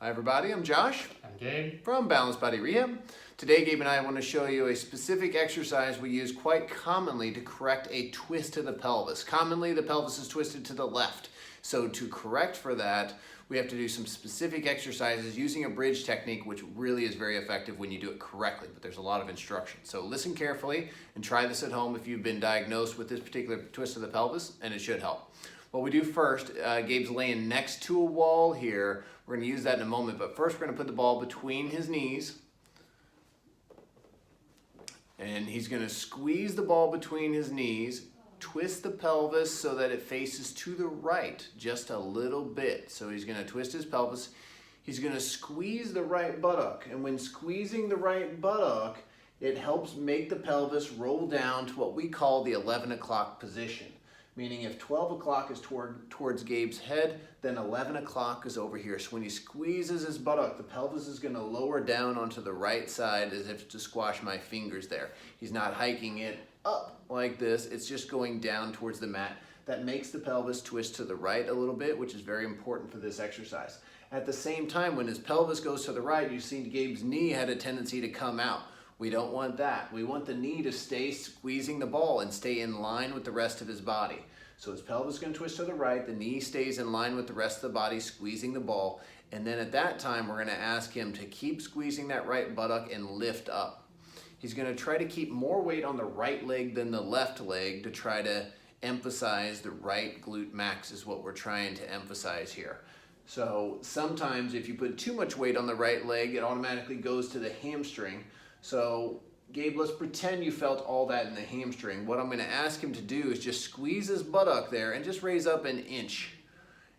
Hi everybody, I'm Josh. I'm Gabe. From Balanced Body Rehab. Today Gabe and I want to show you a specific exercise we use quite commonly to correct a twist to the pelvis. Commonly the pelvis is twisted to the left. So to correct for that, we have to do some specific exercises using a bridge technique, which really is very effective when you do it correctly, but there's a lot of instruction. So listen carefully and try this at home if you've been diagnosed with this particular twist of the pelvis, and it should help. What we do first, Gabe's laying next to a wall here. We're going to use that in a moment, but first we're going to put the ball between his knees. And he's going to squeeze the ball between his knees, twist the pelvis so that it faces to the right just a little bit. So he's going to twist his pelvis. He's going to squeeze the right buttock. And when squeezing the right buttock, it helps make the pelvis roll down to what we call the 11 o'clock position. Meaning if 12 o'clock is towards Gabe's head, then 11 o'clock is over here. So when he squeezes his buttock, the pelvis is going to lower down onto the right side as if to squash my fingers there. He's not hiking it up like this. It's just going down towards the mat. That makes the pelvis twist to the right a little bit, which is very important for this exercise. At the same time, when his pelvis goes to the right, you see Gabe's knee had a tendency to come out. We don't want that. We want the knee to stay squeezing the ball and stay in line with the rest of his body. So his pelvis is going to twist to the right, the knee stays in line with the rest of the body, squeezing the ball. And then at that time, we're going to ask him to keep squeezing that right buttock and lift up. He's going to try to keep more weight on the right leg than the left leg to try to emphasize the right glute max is what we're trying to emphasize here. So sometimes if you put too much weight on the right leg, it automatically goes to the hamstring. So Gabe, let's pretend you felt all that in the hamstring. What I'm going to ask him to do is just squeeze his buttock there and just raise up an inch.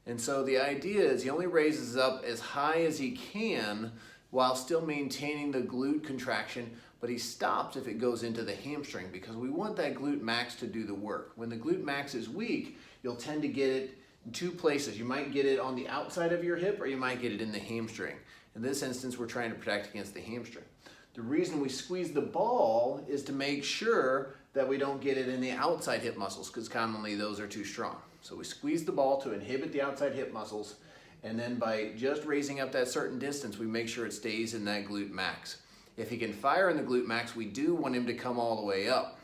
And so the idea is he only raises up as high as he can while still maintaining the glute contraction, but he stops if it goes into the hamstring because we want that glute max to do the work. When the glute max is weak, you'll tend to get it in two places. You might get it on the outside of your hip or you might get it in the hamstring. In this instance, we're trying to protect against the hamstring. The reason we squeeze the ball is to make sure that we don't get it in the outside hip muscles because commonly those are too strong. So we squeeze the ball to inhibit the outside hip muscles, and then by just raising up that certain distance, we make sure it stays in that glute max. If he can fire in the glute max, we do want him to come all the way up,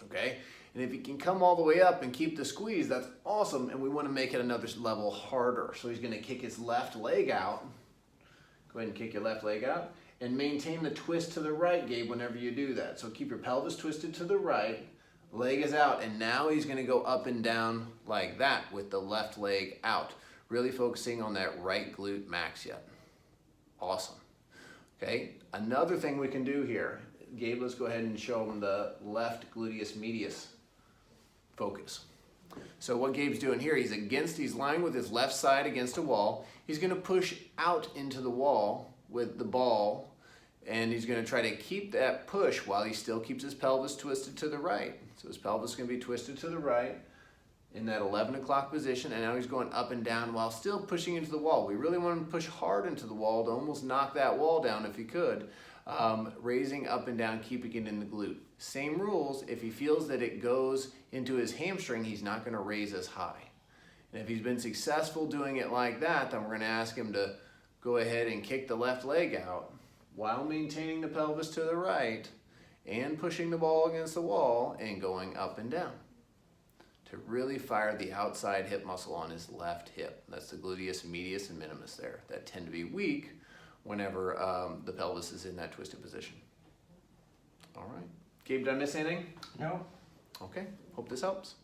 okay? And if he can come all the way up and keep the squeeze, that's awesome, and we want to make it another level harder. So he's going to kick his left leg out. Go ahead and kick your left leg out. And maintain the twist to the right, Gabe, whenever you do that. So keep your pelvis twisted to the right, leg is out, and now he's gonna go up and down like that with the left leg out. Really focusing on that right glute max yet. Awesome. Okay, another thing we can do here, Gabe, let's go ahead and show him the left gluteus medius focus. So what Gabe's doing here, he's lying with his left side against a wall. He's gonna push out into the wall with the ball, and he's going to try to keep that push while he still keeps his pelvis twisted to the right. So his pelvis is going to be twisted to the right in that 11 o'clock position, and now he's going up and down while still pushing into the wall. We really want him to push hard into the wall to almost knock that wall down if he could. Raising up and down, keeping it in the glute. Same rules, if he feels that it goes into his hamstring, he's not going to raise as high. And if he's been successful doing it like that, then we're going to ask him to go ahead and kick the left leg out while maintaining the pelvis to the right and pushing the ball against the wall and going up and down to really fire the outside hip muscle on his left hip. That's the gluteus medius and minimus there that tend to be weak whenever the pelvis is in that twisted position. All right. Gabe, did I miss anything? No. Okay. Hope this helps.